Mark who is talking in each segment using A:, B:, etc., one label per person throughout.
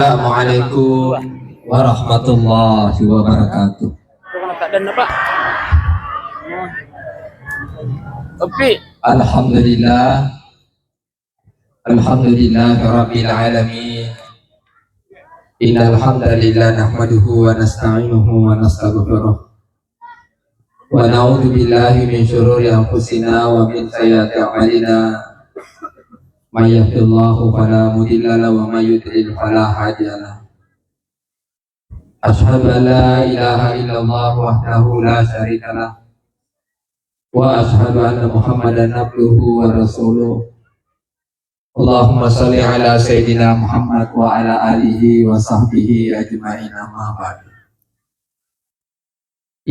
A: Assalamualaikum warahmatullahi wabarakatuh. Alhamdulillah, Rabbil alamin. Innal hamdalillah nahmaduhu wa nasta'inuhu wa nastaghfiruh wa na'udzu billahi min syururi anfusina wa min sayyiati a'malina. May yahdihillahu fala mudilla lahu wa may yudlil fala hadiya lahu. Asyhadu an la ilaha illallah wahdahu la syarika lah wa asyhadu anna Muhammadan abduhu wa rasuluh. Allahumma shalli ala sayyidina Muhammad wa ala alihi wa sahbihi ajma'in, amma ba'du.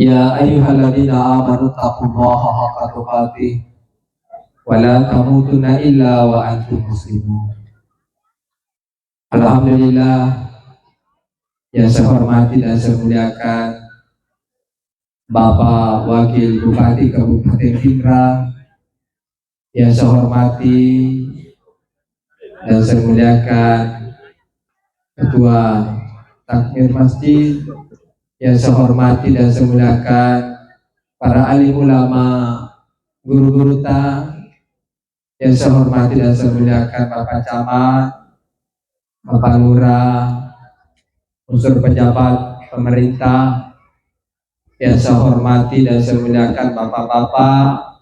A: Ya ayyuhalladzina amanu taqullaha haqqa tuqatih wa la tamutunna illa wa antum muslimun. Alhamdulillah, yang saya hormati dan saya muliakan Bapak Wakil Bupati Kabupaten Pindrang, yang saya hormati dan saya muliakan Ketua Takmir Masjid, yang saya hormati dan saya muliakan para alim ulama, guru-guru ta, yang saya hormati dan saya muliakan Bapak Camat, Bapak Lurah, unsur pejabat pemerintah, yang saya hormati dan saya muliakan bapak-bapak,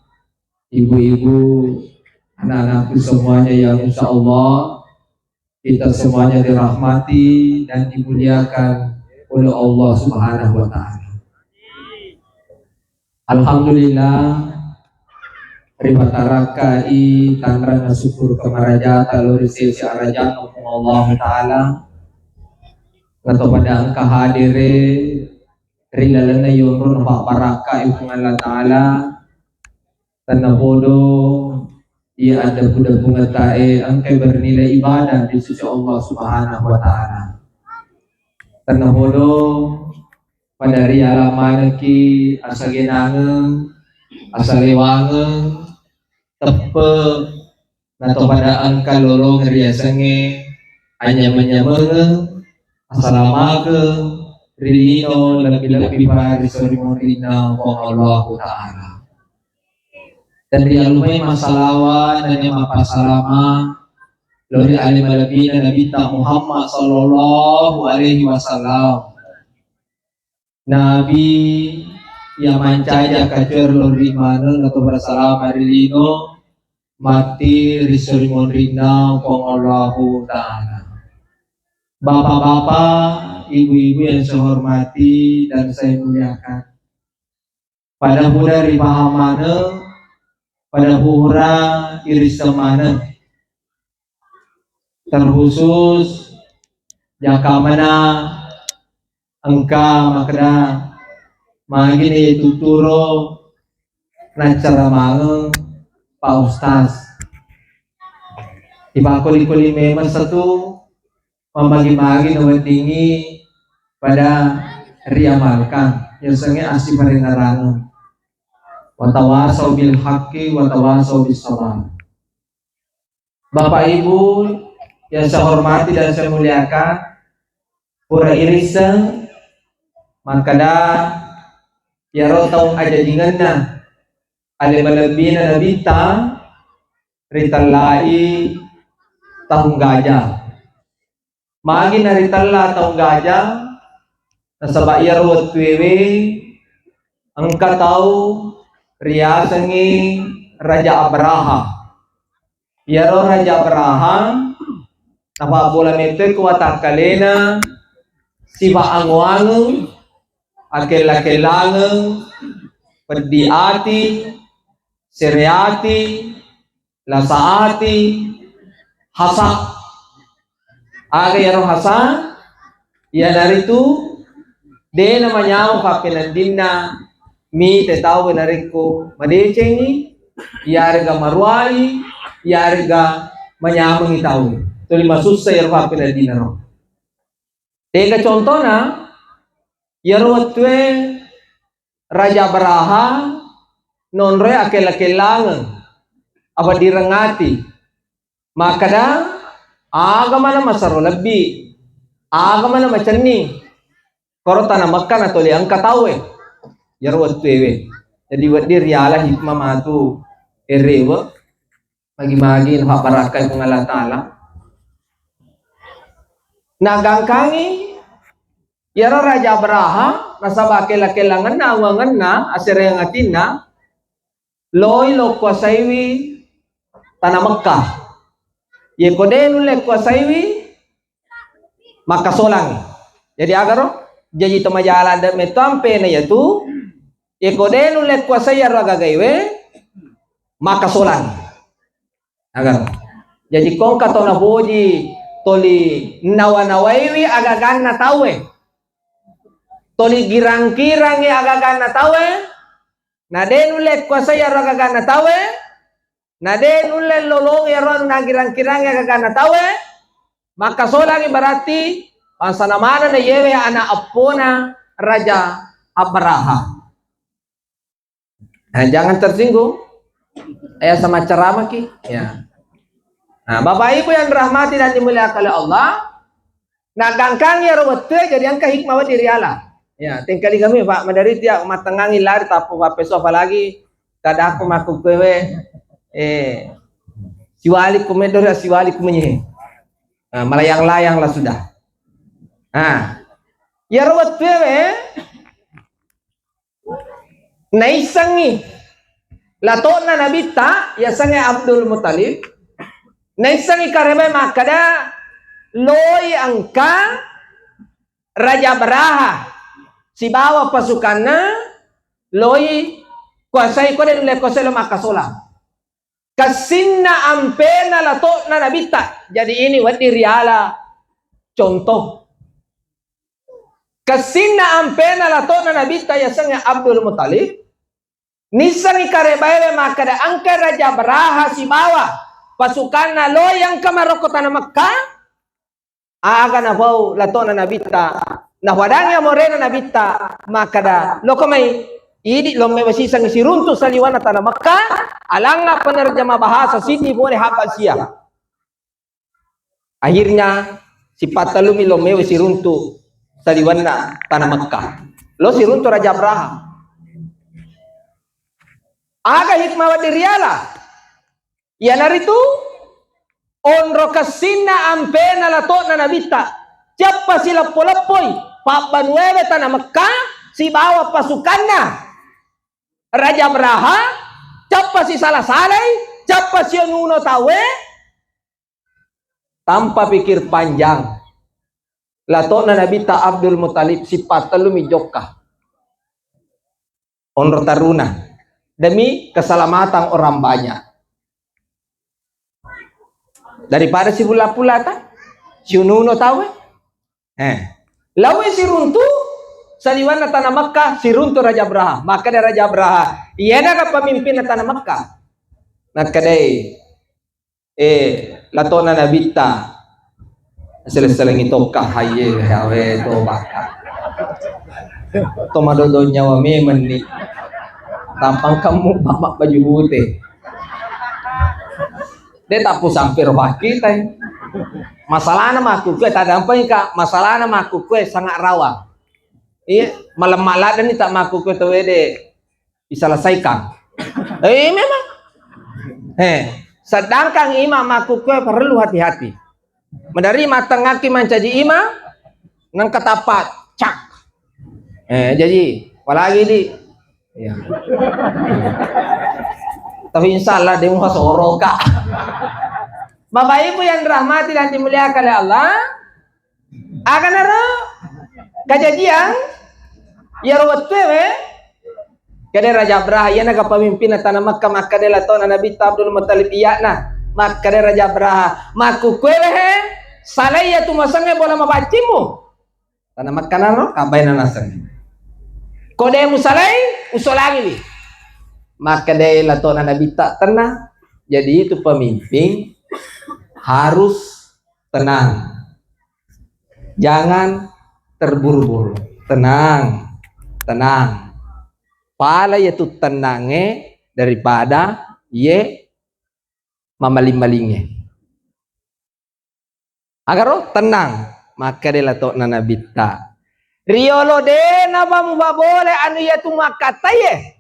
A: ibu-ibu, anak-anakku semuanya yang insya Allah kita semuanya dirahmati dan dimuliakan oleh Allah Subhanahu wa Ta'ala. Alhamdulillah, Ribatarakai Tanrang syukur kemaraja taluri sisi arajan Allah Ta'ala atau pada angka hadire rilalana yurun pak baraka ibu Allah Ta'ala tanah bodoh ia ada budak bunga tae angkai bernilai ibadah di sisi Allah Subhanahu wa Ta'ala. Tanah bodoh pada ri alaman ki asagenangen asalewangen tepe atau pada angka lorong ria senge hanya menyamenge assalamake rilino lebih-lebih pari sorimorina wa Allah Ta'ala. Dan dia lumai masalawan dan yang mapasalama lori alim alabina Nabi Muhammad sallallahu alaihi wasallam. Nabi yang mancaja kacur lori mana atau bersalama rilino mati risorimon rina wa Allah Ta'ala. Bapak-bapak, ibu-ibu yang saya hormati dan saya muliakan, pada muda ripahamana, pada hura irisamana, terkhusus jaka mana engka makna magini tuturo nancara mange Pak Ustaz ipakuli-kuli memang satu membagi-bagi nama tinggi pada riamalkan yang sengnya asli peringarangan watawasau bil haqqi watawasau bis sabr. Bapak Ibu yang saya hormati dan saya muliakan, pura irisa makada ya rotau aja jinganna ale malabina nabita ritalai tahun gajah magi naritalla tahun gajah nasaba iya ruwat wewe angka tahu riasangi Raja Abraha yaro Raja Abraha napa bola nete kuwata kalena siba angwangu akela-kelangu perdiati seriati lasaati hasa aga yaro hasa ya dari itu de namanya kapilandina mi tetaw nariko madeceni yarga marwai yarga manyamang itaw to lima susah yarwa piladina ro tega contoh na yarwa tue Raja Baraha nonre akela-kelangan apa direngati maka dah aga mana masaro lebih
B: Aga mana macam ni. Koro tanah Makkah atau liang katawe. Yarwat tuwe. Jadi buat dia riala hikmah matu erewa magi-magi hak barakai pengalah ta'ala. Nagangkangi yara Raja Braha nasaba kela-kelangan na awangan na asireng atin na loy lo kuasaiwi tanah Makkah. Ye kodenu le kuasaiwi makasolang. Jadi agaro jadi temajala dan metampe na yaitu ye kodenu le kuasai raga gaiwe makasolang. Agar jadi kong katona boji toli nawanawaiwi agagan na tawe. Toli girang-girang ya agagan na tawe. Nadenu le kuasai raga na tawe. Nadenu le lolong ya ron na girang-girang ya agagan na tawe. Makasolang berarti pansanamana na yewe anak apona Raja Abraha. Nah, jangan tersinggung. Ayah sama ceramah ki. Ya. Nah, Bapak Ibu yang dirahmati dan dimuliakan oleh Allah, nagangkang ya robot jadi angka hikmah diri Allah. Ya, tingkali kami Pak Madari dia matengangi lari tapu Pak Peso apalagi kada aku maku kewe siwali komedor ya siwali kumenye. Nah, melayang-layang lah sudah. Nah, ya robot naisangi latona nabita ya sange Abdul Muttalib naisangi karebe makada loy angka Raja Braha si bawa pasukannya loy kuasai kode le koselo makasola kasinna ampena latona nabita. Jadi ini wadi riala contoh kasinna ampena latona nabita ya sange Abdul Muttalib nisani karebae makada angka Raja Braha si bawa pasukan na lo yang kamarokota na Makkah aga na bau latona nabita na wadangya morena nabita makada lo kamay idi lo may basisang sirunto sa liwan na tanah Makkah alanga penerjemah bahasa sini boleh hafal siya. Akhirnya si patalumi lo may sirunto sa liwan na tanah Makkah lo sirunto Raja Braha. Aga hikmah di riala. Ya naritu onro kasina ampena lato na nabita. Siapa sila polapoy papanueve tanah Makkah si bawa pasukannya Raja Braha. Siapa si salah salai, siapa si nuno tawe tanpa pikir panjang. Lato na nabita Abdul Muttalib si patalumi jokah. Onro taruna. Demi keselamatan orang banyak. Daripada si pula-pula ta, si ununo tahu. Lawe si runtu saliwan na tanah Makkah si runtu Raja Braha. Maka dari Raja Braha, ia na pemimpin na tanah Makkah. Nakadai latona nabita selesai itu kahaye hawe to baka. Tomadodo nyawa memang ni. Tampang kamu bapak baju putih. Dia tapu sampir wakil tay. Masalah nama aku kue tak dampai kak. Masalah nama aku kue sangat rawan. Iya malam malam dan tak maku kue tu de diselesaikan. Memang. Sedangkan imam aku kue perlu hati-hati. Menerima tengaki mencaji imam nang ketapat cak. Jadi apalagi di ya. Tapi insya Allah dia mau sorok kak. Bapak Ibu yang dirahmati dan dimuliakan oleh Allah, akan ada kejadian ya rawat tewe kade Raja Braha ya naga pemimpin tanah Makkah maka de latona Nabi Abdul Muttalib iya na maka de Raja Braha maku kwehe salai ya tu masange bola mabacimu tanah Makkah naro kabaina nasang kode musalai usolagi maka de latona Nabi tak tenang. Jadi itu pemimpin harus tenang, jangan terburu-buru, tenang, tenang. Pala yaitu tenangnya daripada ye mamaling-malingnya. Agar tenang, maka de lato na nabita. Riolo de na bole anu ya tu makatai.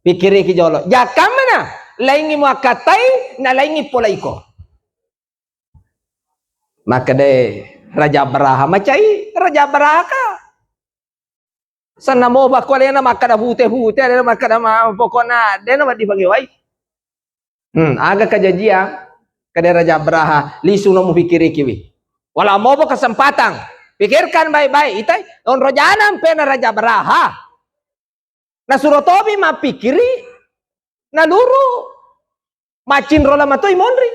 B: Pikiri ki jolo. Jakam mana? Laingi makatai na laingi polai ko. Maka de Raja Baraha macai Raja Baraha ka. Sana mo ba ko na makada hute na makada pokona de na di bagi wai. Aga kejadian kada Raja Baraha lisu no mu pikiri kiwi. Wala mo ba kesempatan. Pikirkan baik-baik itai on rojanam pena Raja Baraha. Na surotobi ma pikiri na luru macin rola matoi monri.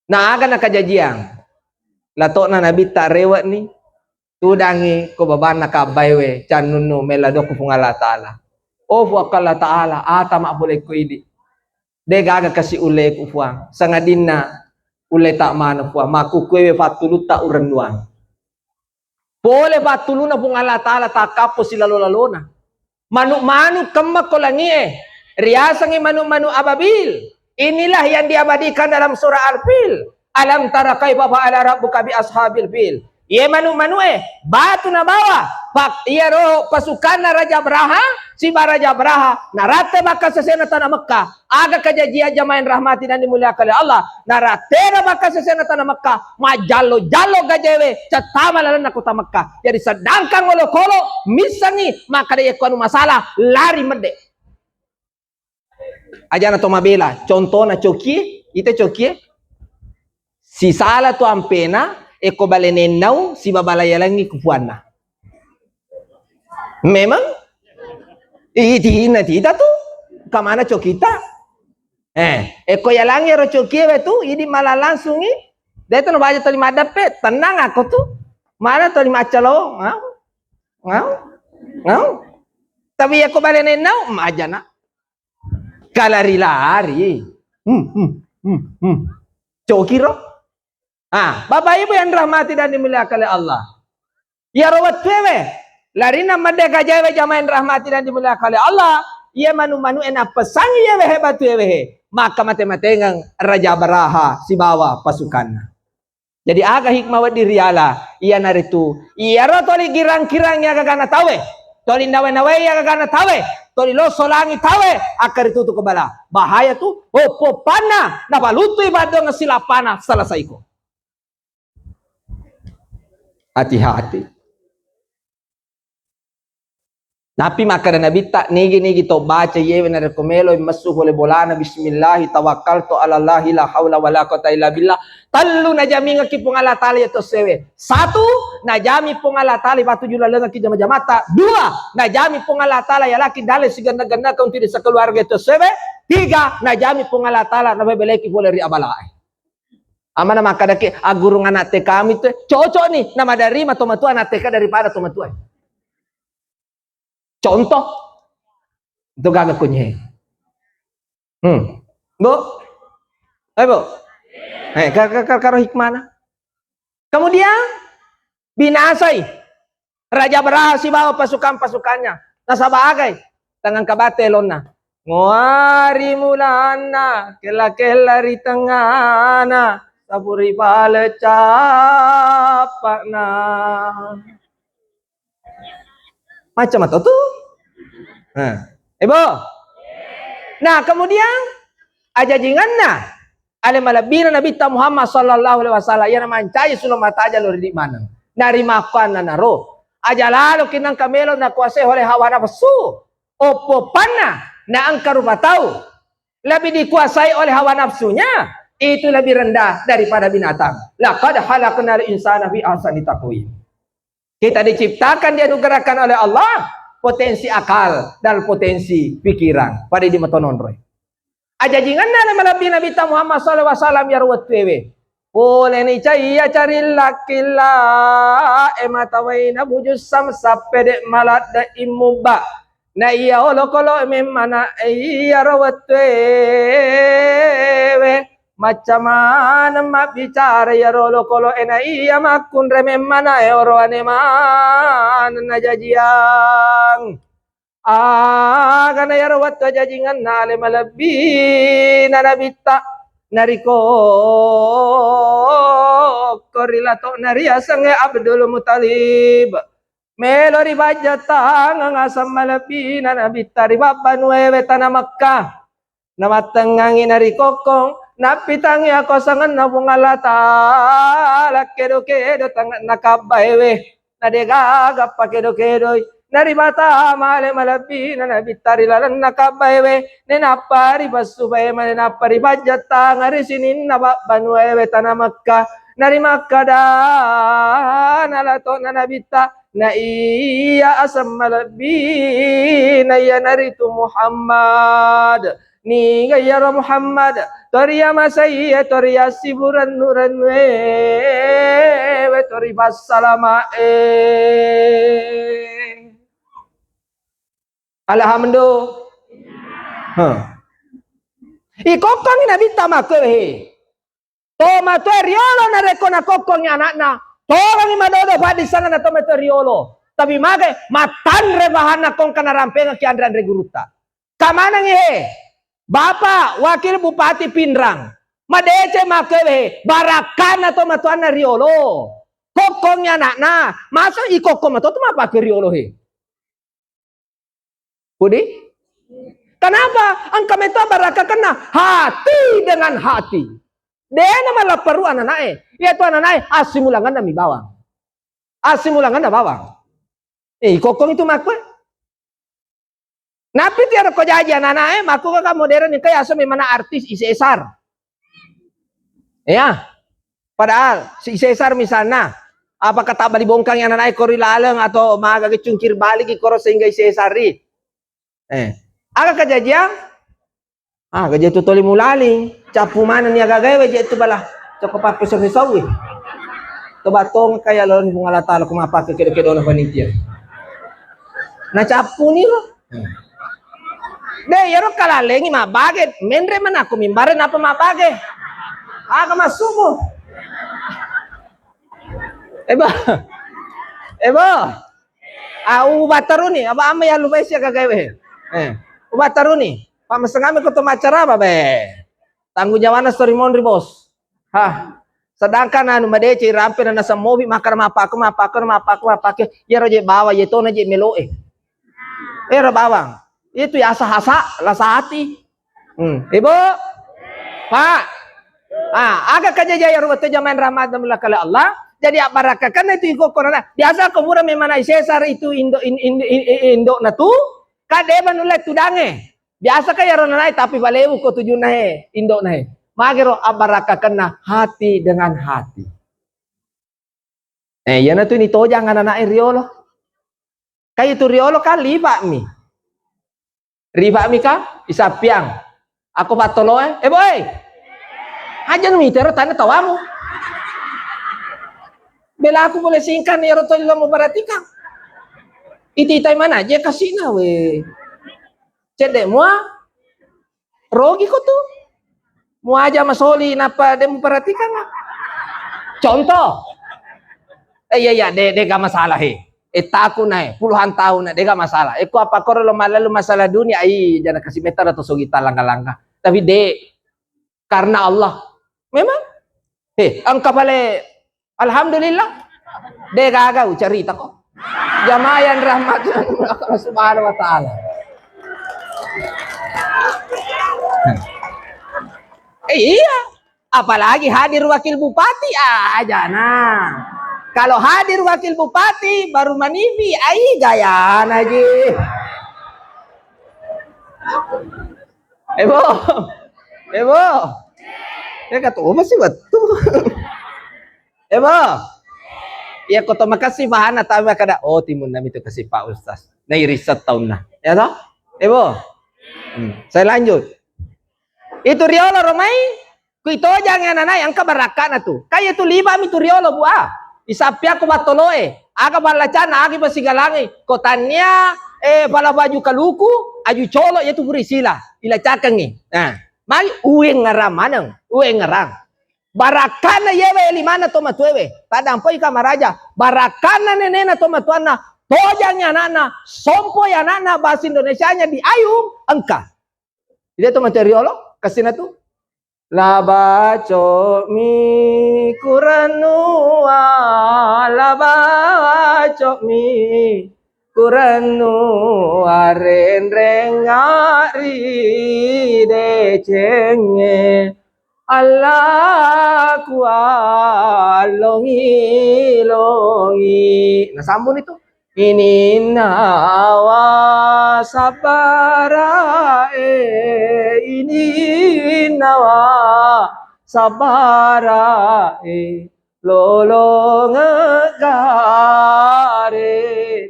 B: Na aga na kejadian. Lato na nabita rewat ni tudangi ko baban nakabay we canunu melado ko Allah taala. O fu Allah taala ata ma boleh ko idi. De gaga kasi ule ko fuang sangadina ule tak mana fuang maku kwe fatulu ta urenduang. Boleh fatulu na pung Allah taala takapo sila lolalona. Manu-manu kemak ko langi riasangi manu-manu ababil. Inilah yang diabadikan dalam surah Al-Fil. Alam tara kaifa fa'ala rabbuka bi ashabil fil. Ye manu-manu batu na bawa. Pak iya roh pasukan na Raja Baraha, si Raja Baraha narate baka sesena tanah Mekah. Aga kejadian jamain rahmati dan dimuliakan oleh Allah. Narate na baka sesena tanah Mekah. Majalo-jalo gajewe catama lalan na kota Mekah. Jadi sedangkan ngolo-kolo misangi maka dia kuanu masalah lari mede. Ajana to mabela contoh na cokie ite cokie si sala tu ampena eko balenenau si babalaya langi kupuana. Memang tidak tu kamana cokita eko yalangi ro cokie betu ini malah langsung ni dia tu baca tali madape tenang aku tu mana tali macalo ngau tapi eko balenenau majana kalari-lari cokiro Bapak Ibu yang rahmati dan dimuliakan oleh Allah. Ya rawat wewe lari nama deka jawe jamain rahmati dan dimuliakan oleh Allah. Ia manu-manu enak pesang ia hebat wewe. Maka mate-matengang Raja Baraha si bawa pasukan. Jadi aga hikmah wa diriala ia naritu. Ia ro toli girang-girang ya gagana tawe. Toli nawe-nawe ya gagana tawe. Toli lo solangi tawe akar itu tu kebala. Bahaya tu opo pana na balutu ibado ngasilapana selesai ko. Hati-hati. Napi maka Nabi tak negi to baca yewe na rekomelo masuh oleh bolana bismillah tawakkaltu ala Allah la haula wala quwata illa billah. Tallu najami ngaki pung Allah taala to sewe. Satu najami pung Allah taala batu jula lenga ki jama-jamata. Dua najami pung Allah taala ya laki dale siganda-ganda kau tidak sekeluarga to sewe. Tiga najami pung Allah taala na beleki boleh ri abalai. Amana maka dake agurung anak TK kami tuh cocok nih nama dari matu anak TK daripada tomatuan. Contoh itu gagak kunyi. Bu, bu, karo hikmana. Kemudian binasai Raja Baraha si bawa pasukannya. Nasabagai tangan kabate lona. Nguari mulana kela-kela di tengana. Sapuri pale capakna. Macam apa tu? Ibu. Nah, kemudian aja jinganna ale malabina Nabi Muhammad sallallahu alaihi wasallam yang mancai sulo mata aja lo di mana. Nari makan na naro. Aja lalu kinang kamelo na kuasai oleh hawa nafsu. Opo pana na angka rupa tahu. Lebih dikuasai oleh hawa nafsunya. Itu lebih rendah daripada binatang. Laqad khalaqnal insana fi ahsani taqwim. Kita diciptakan dianugerahkan oleh Allah potensi akal dan potensi pikiran pada di matononroy. Aja jingan na malabi Nabi Muhammad sallallahu alaihi wasallam ya ruwat wewe. Boleh ni cai ya cari lakila ematawaina bujus sam sapede malat da imuba. Na iya olokolo memana iya ruwat wewe. Macam mana mak bicara ya rolo kolo ena iya makun remem mana oro aneman najajiang agana ya rawat jajingan nale malabi nanabita nariko korila to naria sange Abdul Muttalib melo ribajata ngasam malapina nabitari babanwe tanah Makkah namatangangi nari kokong napitangi ako sangan nabungalata lakedo kedo tangan nakabaewe nadegaga pakedo kedoy naribata male malapina nabitari lalan nakabaewe nenapari basubay manenapari bajata ngari sinin nababanwe tanah Makkah nari Makkada nalato nanabita na iya asam malapina ya naritu Muhammad ni gaya Muhammad toriya masaya toriya siburan nuran we tori basalama alhamdulillah ikokong nabita makwe toma to riolo na rekona kokong anak-anak tolong imadodo padi sana na toma to riolo tapi mage matanre bahana kong kanarampenga ki andran reguruta kamana ngehe Bapak Wakil Bupati Pinrang, madece makewe barakana to matuana riolo. Kokongnya anak-anak, masa ikokong matu tu apa ke riolo he? Budi? Kenapa? Angka meta baraka kena hati dengan hati. Dia nama laparu anak-anak ya tu anak-anak asimulangan dami bawang. Asimulangan dah bawang. Ikokong itu makwe. Napi tiada ko jajan anak maku ka modern ni kaya sa may mana artis Cesar. Ya. Padahal si Cesar misalnya apa kata bali bongkang yang anak korilalang atau magagit cungkir balik ikoro sehingga Cesar ri. Aga kajajang gaja tu toli mulaling capu mana niya gagawin itu bala coko papusok ni sawi. To batong kaya lon kung alatalo kumapake kedo-kedo na panitia. Na capu ni lo. De yaro kalalengi mabage menre man ako mimbare na pa mabage aga masumo ebo ubataruni aba ama ya lubay siya kagawe ubataruni pamasangami ko to macara ba be tanggung jawab na story mon bos sedangkan anu madece rampe na nasa mobi makar mapake yaro je bawa je to na je meloe ero bawang itu ya asa-asa lasa hati ibu pak agak kajaya ruwete zaman Ramadan kala Allah jadi baraka kan itu iko korona biasa kumura memang Cesar itu indo na tu kade manulet tudange biasa kaya ronai tapi balewu ko tujuh nahe indo nahe magero baraka kena hati dengan hati yana tu ni to jangan anak riolo kayak itu riolo kali pak mi riba mika isapiang aku patoloe boy aja nih tero tanya tawamu bela aku boleh singkan ya roto lo mau perhatikan ititai mana aja kasih na we cedek mua rogi ko tuh mau aja masoli napa dia mau perhatikan contoh iya de gak masalah taku naik puluhan tahun dega masalah eko apa koro lo malalu masalah dunia jangan kasih meter atau sogita langkah-langkah tapi karena Allah memang angka pale alhamdulillah gagal cerita kok jamayan rahmat Allah subhanahu wa ta'ala iya apalagi hadir wakil bupati jangan. Kalau hadir wakil bupati baru manivi, gaya aja. Ebo. Ya kata masih betul. Ebo. Ya kota makasih bahana tapi kada timun nami itu kasih Pak Ustaz. Nah riset tahun nah. Ya toh? Ebo. Saya lanjut. Itu riolo romai. Kuito jangan anak yang kebarakana tuh. Kayak itu liba itu riolo buah. Isapia ko batoloe aga balacana agi basigalangi kotanya pala baju kaluku aju colo yaitu berisila ila cakangi mari uwe ngarang barakana yewe limana to matuwe tadang poi kamaraja barakana nenena to matuana tojangnya nana sompo ya nana bahasa Indonesianya di ayung engka dia to materiolo kasina tu Labaco mi kuranua, labaco mi kuranua, renrengari decenge, Allah longi longi. Nah sambung itu. Ini nawa sabara ini nawa sabara lolo ngegare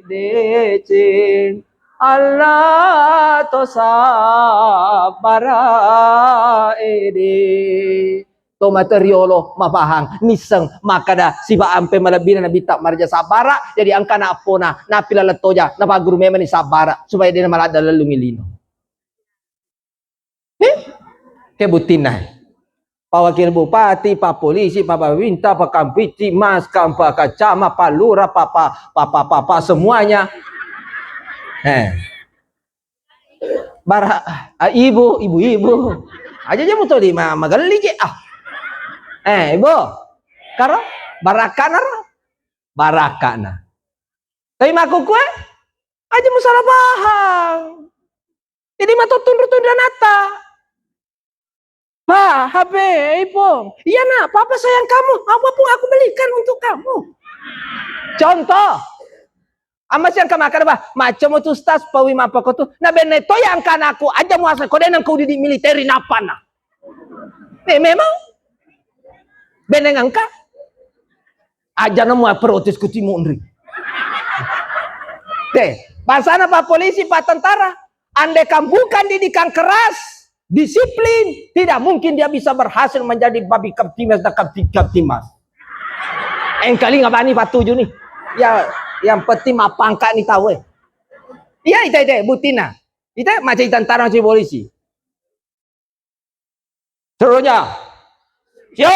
B: decin Allah to sabara ede to materiolo mapahang niseng makada siba ampe malabina na bita marja sabara jadi angka na apona na pilalatoja na paguru memang ni sabara supaya dia malada lalungilino kebutin na Pak Wakil Bupati, Pak Polisi, Pak Bawinta, Pak Kampiti, Mas, Pak Kacama, Pak Lurah, Pak semuanya. Ibu. Aja jamu to di magali ke ibu. Karo barakana. Tapi maku kue aja musalah paham. Jadi matutun nata. Pak, HP, iPhone. Iya nak, papa sayang kamu. Apapun aku belikan untuk kamu. Contoh. Amas yang kemakan apa? Macam itu stas pawi apa kau tu? Na beneto yang kan aku aja muasa kau denang kau di militeri napa na? Memang beneng angka aja namu protes ku timundri. Pasana Pak Polisi, Pak Tentara, andai kan bukan didikan keras, disiplin, tidak mungkin dia bisa berhasil menjadi babi kaptimas dan kaptimas. Kali ngabani patuju nih. Ya, yang penting mapangka nih tahu Iya, itu butina. Itu macam tentara macam polisi. Serunya. Yo!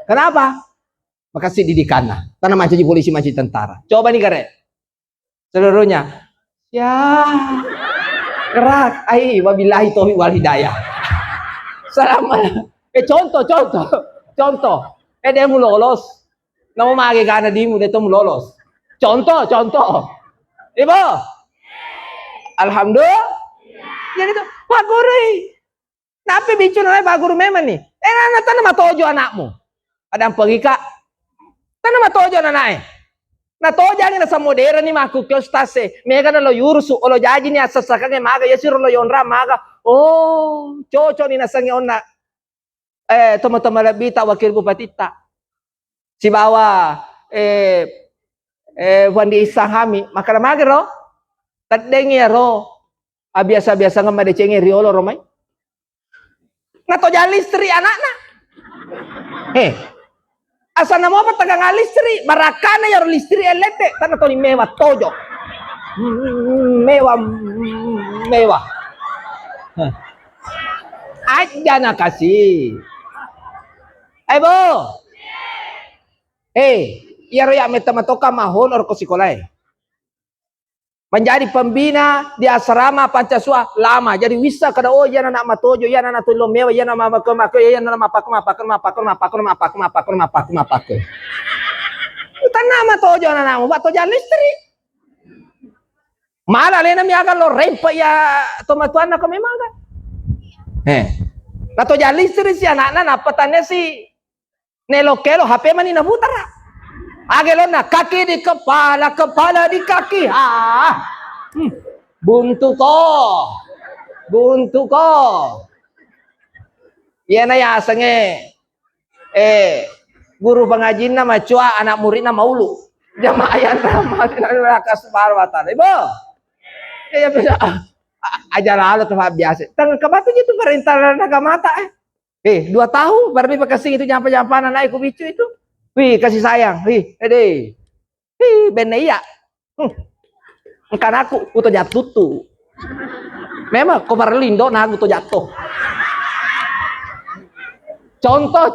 B: Kenapa? Makasih didikannya. Karena macam polisi macam tentara. Coba nih kare. Seluruhnya. Ya. Gerak. Wabillahi taufiq wal hidayah. Selamat. Contoh. Dia mau lolos. Nama magi karena dia mau lolos. Contoh. Ibu. Alhamdulillah. Jadi itu Pak Guru. Kenapa bicara Pak Guru memang nih? Anak tanah matojo anakmu. Ada yang pergi kak. Tanah matojo anaknya. Na toja ni nasa modern ni maku stase. Mega na lo yurusu olo jaji ni asasakang maga yasiro lo yonra maga. Oh, coco ni nasa ngona. Toma labita wakil bupati ta. Si bawa wandi isahami makara magero. Taddengi ro. Biasa-biasa ngamade cengi riolo romai. Na toja listri anak-anak. Asana mo patagang listri barakana ya listri elete tanah to ni mewah tojo mewah aja na kasih bo yaro ya metamatoka mahon or kosikolai menjadi pembina di asrama Pancasua lama jadi wisa kada yana anak matojo yana anak tulo mewa yana mama kemako yana mapaku tanah matojo anak matojo listrik malah lena mi akan lo rempa ya tomatuan nak memang kan matojo listrik si anak-anak petanya si nelokelo HP mani nabutara agelona kaki di kepala di kaki buntu ko iya na ya sange guru pengajin na macua anak murid na maulu jamaah nama rakas parwatan ibu ya bisa ajar lalu tuh biasa tang kabatu gitu perintah nagamata 2 tahun baru pakasih itu nyampe-nyampan anak aku bicu itu kasih sayang, beneya, kan aku udah jatuh tuh, memang kau berlindo nah aku tuh jatuh. Contoh,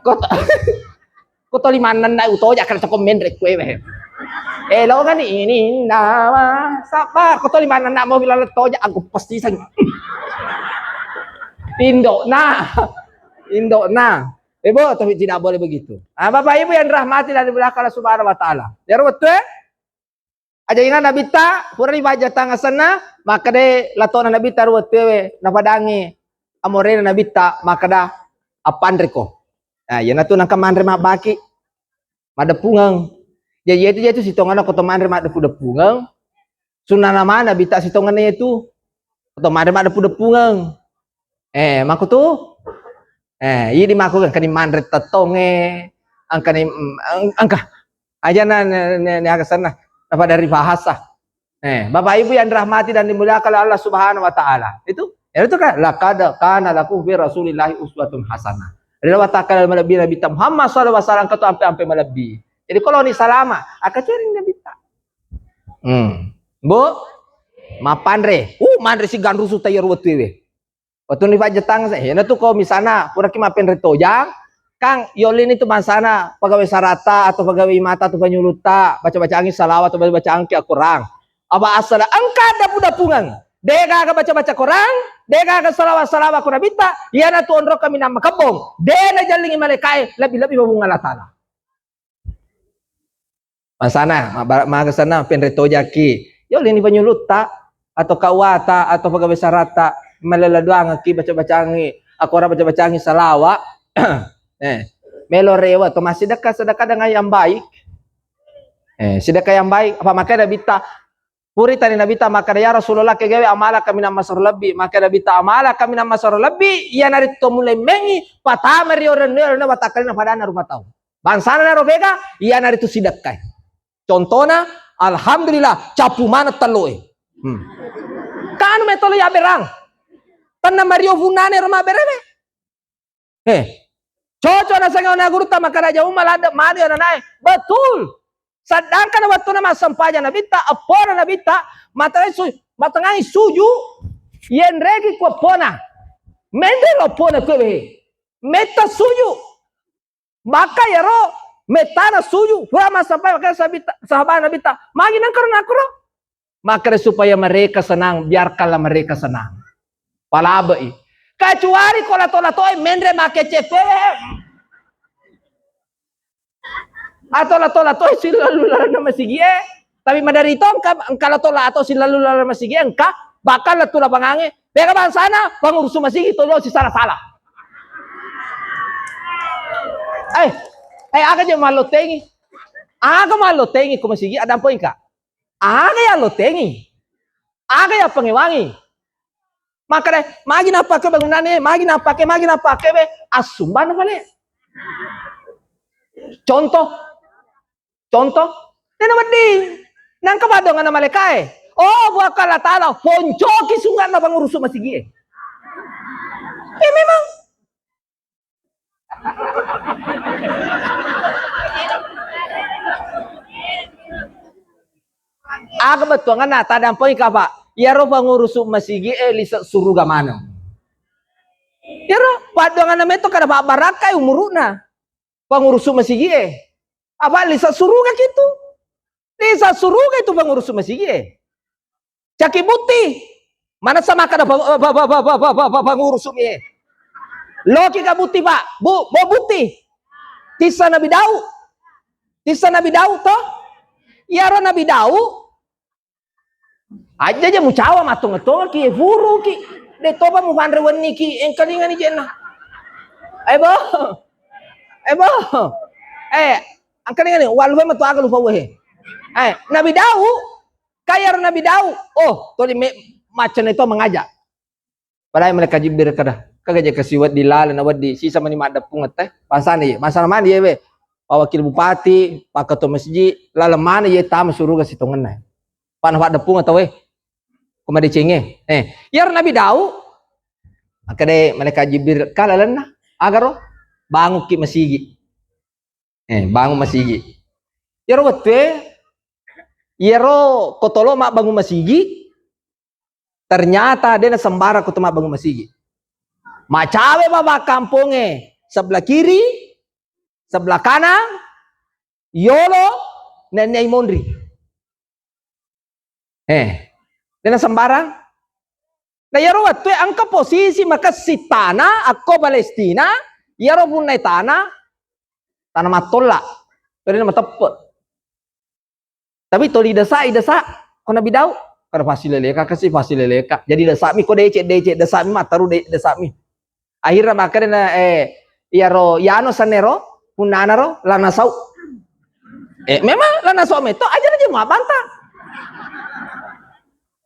B: kau tuh limanan na uto ya karena komen rek kue Elo kan ini nama sabar. Kau tahu di mana nak mau bilang toja aku pasti sang. Indo na. Ibu tapi tidak boleh begitu. Bapak Ibu yang rahmati dan dimuliakan Allah Subhanahu wa taala. Ya betul. Aja ingat Nabi ta, pura di baja tangga sana, maka de latona Nabi ta ruwet pewe na padangi. Amore Nabi ta, maka da apandreko. Nah, ya natu nang kamandre mabaki. Madapungang. Jadi itu sitongan ko tomandre madapungang. Sunana mana Nabi ta sitongan itu. Tomandre madapungang. Mako tu ini mako kan kani mandre tatonge angkani angka aja na sana apa dari bahasa Bapak Ibu yang dirahmati dan dimuliakan Allah Subhanahu wa taala itu kan laqad kana lakum fi rasulillahi uswatun hasanah adalah watakal melebihi Nabi Muhammad sallallahu alaihi wasallam kata ampe melebihi jadi kalau ni salama akan cari Nabi ta Bu mapandre mandre si ganrusu tayar wetewe waktu ni Pak Jetang saya, na tu kau misalnya pura ki mapen retojang, Kang Yolin itu masana pegawai sarata atau pegawai mata atau penyuluta baca-baca angin salawat atau baca angki akurang. Apa asal angka dapu-dapungan. Dega ka baca-baca Quran, dega ka salawat-salawat ku nabita, ya na tu onro kami nama kebong. Dena jalingi malaikai lebih-lebih hubungan Allah Taala. Masana, maga sana pen retojaki. Yolin ni penyuluta atau kawata atau pegawai sarata malaladuang aki baca-baca angi aku orang baca-baca angi salawa melo rewa to masih sedekah dengan yang baik sedekah yang baik apa maka nabita puri tani nabita maka ya Rasulullah kegawe amala kami nama masar lebih maka nabita amala kami nama masar lebih ia nari to mulai mengi patama rioren na watakalina padana rumah tahu bansana na robega ia nari to sedekah contohnya alhamdulillah capu mana teloe kan metolo ya berang tanna Mario Funane rumah bereme. Cocok na sa ngayon na guru ta makaraja umalada Mario na nae. Betul. Sedangkan waktu na masampaja na bita, apora na bita, matangai suju, yen regi ko pona. Mende lo pona ko be. Meta suju. Maka yaro metana suju. Pura masampai maka sahabat na bita. Magi nang karena akro. Maka supaya mereka senang, biarkanlah mereka senang. Palabai. Kecuali kalau lato-lato mendre make cepe. Atau lato-lato silalu lalu masigi. Tapi madari itu kalau lato silalu lalu masigi engka bakal lato lapangange. Beka bang sana pangurus masigi itu si salah-salah. Aga je malotengi. Aga malotengi ko masigi ada poin ka. Aga ya lotengi. Aga ya pengewangi. Maka deh, magi napa ke bangunannya, magi napa ke be asumban kali. Contoh, nena wedi, nang kabadongan na malaikai. Oh, buat kala tala, poncoki sungan na pangurus masih gie. Memang. Aga betul ngana tadang poin ka Pak. Yaro pangurus masigi lisa suruga mana. Yaro padongan nama itu kada barakai umuruna. Pangurus masigi apa lisa suruga gitu. Lisa suruga itu pangurus masigi. Caki buti. Mana sama kada pangurus mi. Loki ka buti Pak. Bu buti. Tisa Nabi Daud toh. Yaro Nabi Daud aja mu cawa matong-matong ki furu ki de toba mu pandre wani ki engkalingan ni jenna ebo angkalingan ni walu ma to aga lu fawe Nabi Daud kayar Nabi Daud oh to di macan itu mengajak padahal mereka jibir kada kagaja kasiwat dilala na wadi sisa mani madap punget teh pasane masalah mandi we wakil bupati pak ketua masjid lalemana ye tam suruh ke sitongan na panah pak depung atau we kumadi cenge yar Nabi Daud akade mereka jibir kalalan na agaro bangun ki masigi bangun masigi yaro wate yaro kotolo mak bangun masigi ternyata dia sembara kutu mak bangun masigi macawe baba kampungnya sebelah kiri sebelah kanan yolo nenek mondri Dena sembarang. Na yaro watwe angka posisi maka si tanah ako Palestina, yaro pun na tanah matolak. Pero na matapot. Tapi to di desa, ko na bidaw, kada fasileleka kasi fasileleka. Jadi desa mi ko decet desa mi mataru desa mi. Akhirnya maka na yaro yano sanero punana ro lanasau. Memang lanasau meto aja mau bantah.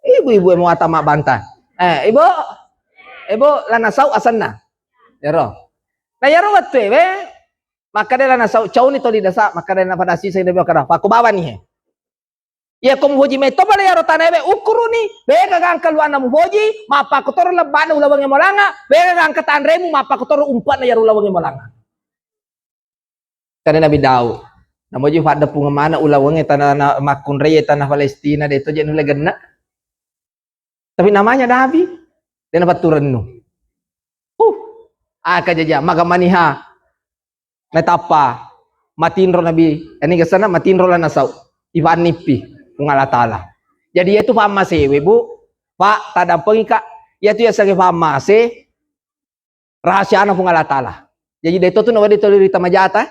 B: Ibu-ibu mau ata mak bantah. Ibu lanasau asanna. Yaro. Na yaro watwe maka dia lanasau cau ni to di desa maka dia na pada sisa dia kada paku bawa ni. Ya kum hoji meto bale yaro tanebe ukuruni bega gang keluar na hoji mapa kotor lebana ulawange molanga bega gang ketanremu mapa kotor umpat na yaro ulawange molanga. Karena Nabi Daud namoji fadda punga mana ulawange tanah makun reye tanah Palestina de to jenu legena. Tapi namanya Nabi dan dapat turun nu. Aka jaja magamaniha natapa matinro Nabi ini kesana matinro lanasau Ivan nipi Allah Ta'ala. Jadi itu fama sewe bu pak tadampeng ika yaitu ya sebagai fama se rahasia anak Allah Ta'ala. Jadi itu tuh nawadi toliri tamajata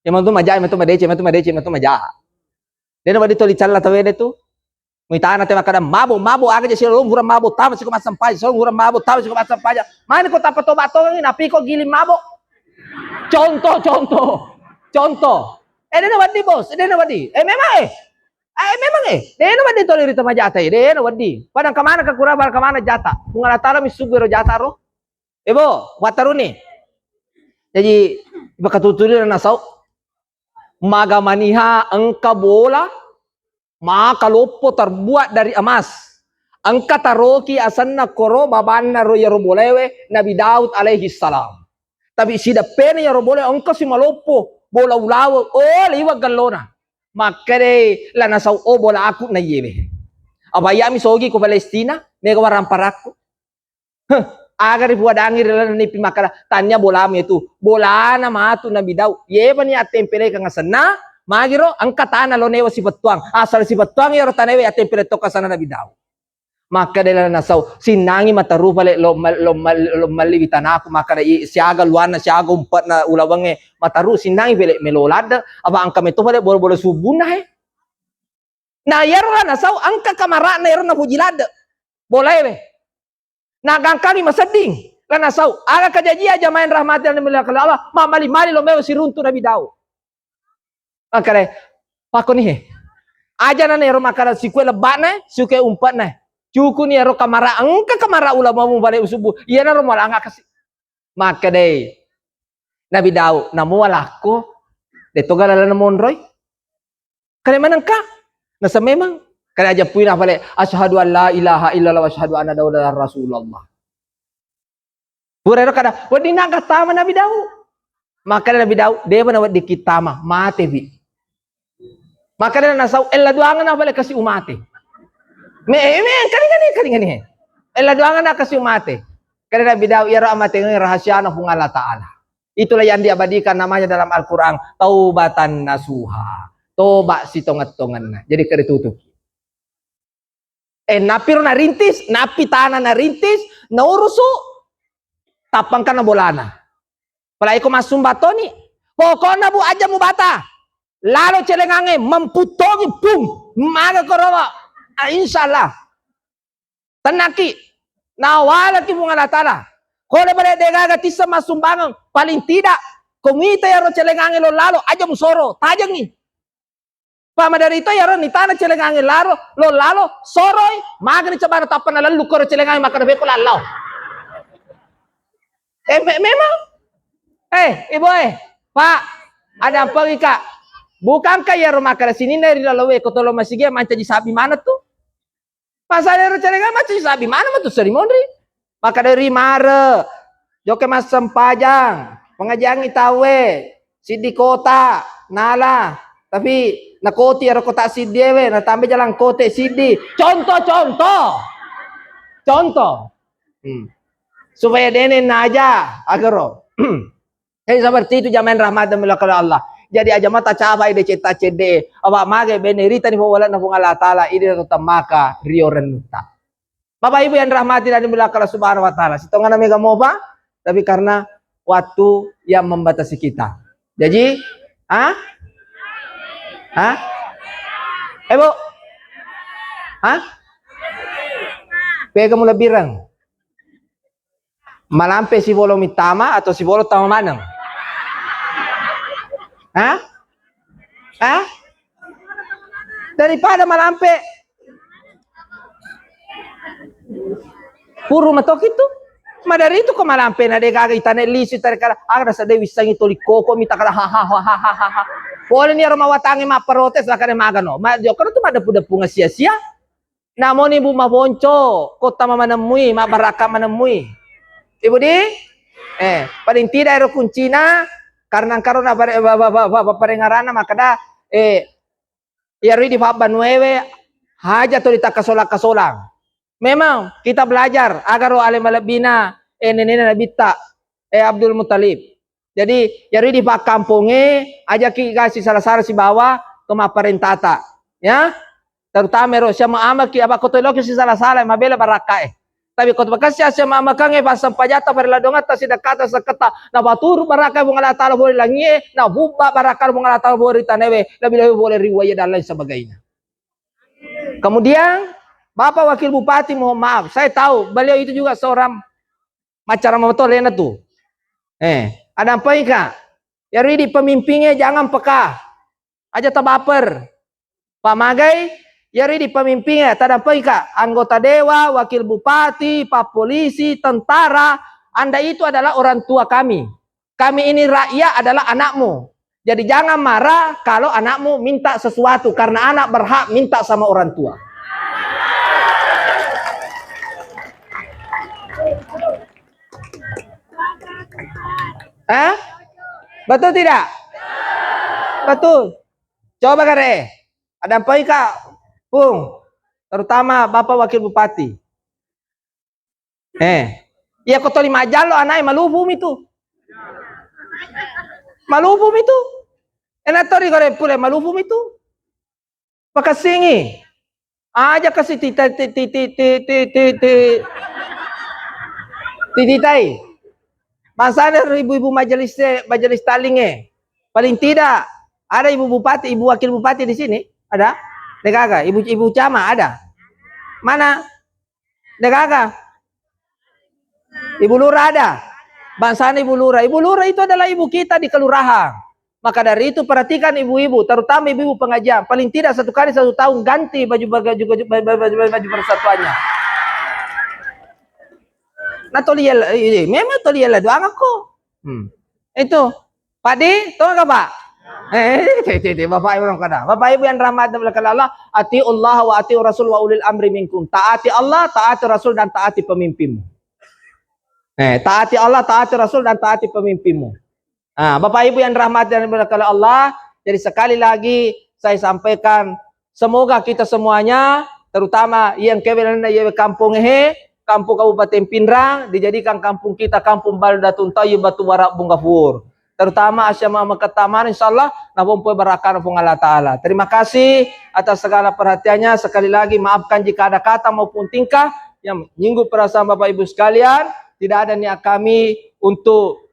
B: yang mantu majah mantu madece dan nawadi toli calla tawe itu mitana tema kada mabo aga je selo hura mabo tama siko masam paja selo hura mabo tama siko masam paja mana ko tapa toba to napi ko gilim mabo contoh dia nawadi bos dia nawadi memang dia nawadi toliri tamajata dia nawadi padang kamana ka kurabal kamana jata mungala tala misugero jata ro ebo wataruni jadi bakatuturi na nasau magamaniha engka bola maka lopo terbuat dari emas engka taroki asanna koro babanna ro yaro bolewe Nabi Daud alaihi salam tapi sida pene yaro bole engka si malopo bola ulawo liwa gallona makare la nasau bola aku na yebe abayami sogi ko Palestina mega waramparaku agar buat angin dalam nipi makara tanya bola itu bola nama tu Nabi Daud ye bani atempere kang sana magiro angka tanah lo newa si betuang asal si betuang ya rotanewe atempere to kasana Nabi Daud maka dela nasau sinangi mata rupa le lo maliwi tanaku maka siaga luana siaga umpat na ulawange mata ru sinangi bele melolada apa angka meto bole bolo subuna na yaro nasau angka kamara na yaro na hujilada boleh nagang kami maseding karena sau aga kajaji aja main rahmatan dan mulia Allah mali lo mewa si runtu Nabi Daud makare pakon ni aja na nero makara si kue lebana suke umpat na cuku ni ero kamara angka kamara ulama mu balik usubu iya na ro malanga kasi maka deh Nabi Daud namu walako de togalala na monroy kare manangka nasa memang kada aja puina balik asyhadu an la ilaha illallah wa asyhadu anna Daudar Rasulullah. Purero kada wadi naga tama Nabi Daud. Maka Nabi Daud dia benar di kitama mate bi. Maka dia nasau ella duangan na balik kasi umate. Kani. Ella duangan na kasi umate. Kada Nabi Daud ya rahmate rahasia na hung Allah Ta'ala. Itulah yang diabadikan namanya dalam Al-Qur'an taubatan nasuha. Toba si tongat-tongan. Jadi kada tutup. Napiro na rintis, napi tanah na rintis, na urusu, tapang ka na bolana. Palay ko masumbato ni, pokoknya bu aja mu bata, lalo celengange, memputongi, pum, maga korowa, inshallah. Tanaki, nawala ki mga latala. Kole bale degaga tisa masumbangang, paling tidak, kumita yaro celengange lo lalo, aja mu soro, tajang ni. Pama dari itu ya ni tanah celengange laro lo lalo soroi magani coba tapan lalu lukor celengange maka beko lalau memang ibu pak ada apa ika bukankah ya rumah kada sini dari lalu kotolo masih dia manca di sabi mana tuh pasal dari celengange manca di sabi mana tuh serimondri maka dari mare joke mas sempajang pengajang itawe sidi kota nala tapi nakoti aro kota sidi we natambe jalan kote sidi contoh supaya dene naja agaro seperti itu zaman rahmat dan mulak Allah Jadi aja mata cabai de ceta cede. Aba mage benerita ni wala na kung Allah Ta'ala ini tamaka rio renuta. Bapak Ibu yang rahmati dan dimuliakan Allah Subhanahu wa taala. Sitongan mega moba tapi karena waktu yang membatasi kita. Jadi, Bu? Pega mula birang. Malampe si bolo mitama atau si bolo tama manang? Daripada malampe. Puro matok itu. Madari itu ko malampe na de gaga itane lisi tare kala agra sa de wisang itu likoko mita kala ha. Boleh ni mawatangi maprotes lah kare magano. Ma dio kana tu madapu-dapu nga sia-sia. Namon ibu mabonco, kota mamanamui, mabaraka manamui. Ibu di? Paling tidak ero kuncina karena karena parengarana makada yari di Faba 9 haja to ditakasolang-kasolang. Memang kita belajar agar alim malabina nenek nabita Abdul Muttalib. Jadi yari di Pak kampunge aja kasih salah-salah si bawa ke maparentata. Ya? Terutama ro siya maamak ki aba kotolok si salah-salah mabela baraka Tapi kot bakasya siya maamakang pasang pajata para ladongat ta sidakata sa kata na baturu baraka mong Allah Ta'ala boleh langi na buba baraka mong Allah Ta'ala boleh tanewe lebih-lebih boleh riwayat dan lain sebagainya. Kemudian Bapak Wakil Bupati mohon maaf, saya tahu beliau itu juga seorang macara motor lena tuh. Ada apa ika? Ya di pemimpinnya jangan peka. Aja tabaper. Pak Magai yari di pemimpinnya, tadampai ka anggota dewa, wakil bupati, pak polisi, tentara, Anda itu adalah orang tua kami. Kami ini rakyat adalah anakmu. Jadi jangan marah kalau anakmu minta sesuatu karena anak berhak minta sama orang tua. Betul tidak? Betul. Coba kare. Ada apa ka? Terutama Bapak Wakil Bupati. Ya koto lima jalo anai malubum itu. Malubum itu. Enatori kore pule malubum itu. Pakasingi. Aja kasih tititai. Masanya ibu-ibu majelis talinge. Paling tidak ada ibu bupati, ibu wakil bupati di sini. Ada? Dekaga, ibu cama ada. Mana? Dekaga. Ibu lurah ada. Bangsana ibu lurah. Ibu lurah itu adalah ibu kita di kelurahan. Maka dari itu perhatikan ibu-ibu, terutama ibu-ibu pengajian. Paling tidak 1 kali 1 tahun ganti baju persatuannya. Nah toliel, memang toliel doang aku. Itu, Pak Di, tahu nggak Pak? Bapak Ibu yang kada. Bapak Ibu yang rahmat dan berkah Allah, ati Allah wa ati Rasul wa ulil amri minkum. Taati Allah, taati Rasul dan taati pemimpinmu. Taati Allah, taati Rasul dan taati pemimpinmu. Bapak Ibu yang rahmat dan berkah Allah, jadi sekali lagi saya sampaikan semoga kita semuanya terutama yang kebenaran di kampung kampung Kabupaten Pindrang dijadikan kampung kita kampung baldatun thayyibatu wa rabbun ghafur. Terutama asyama makataman insyaallah napompoy barakan pong Allah Ta'ala. Terima kasih atas segala perhatiannya. Sekali lagi maafkan jika ada kata maupun tingkah yang menyinggung perasaan Bapak Ibu sekalian. Tidak ada niat kami untuk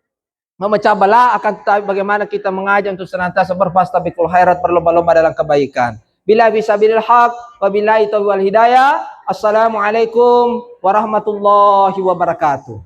B: memecah belah, akan tetapi bagaimana kita mengajak untuk senantiasa berfastabiqul khairat, berlomba-lomba dalam kebaikan. Bila bisabilil haq wa billahi taufiq wal hidayah. Assalamualaikum warahmatullahi wabarakatuh.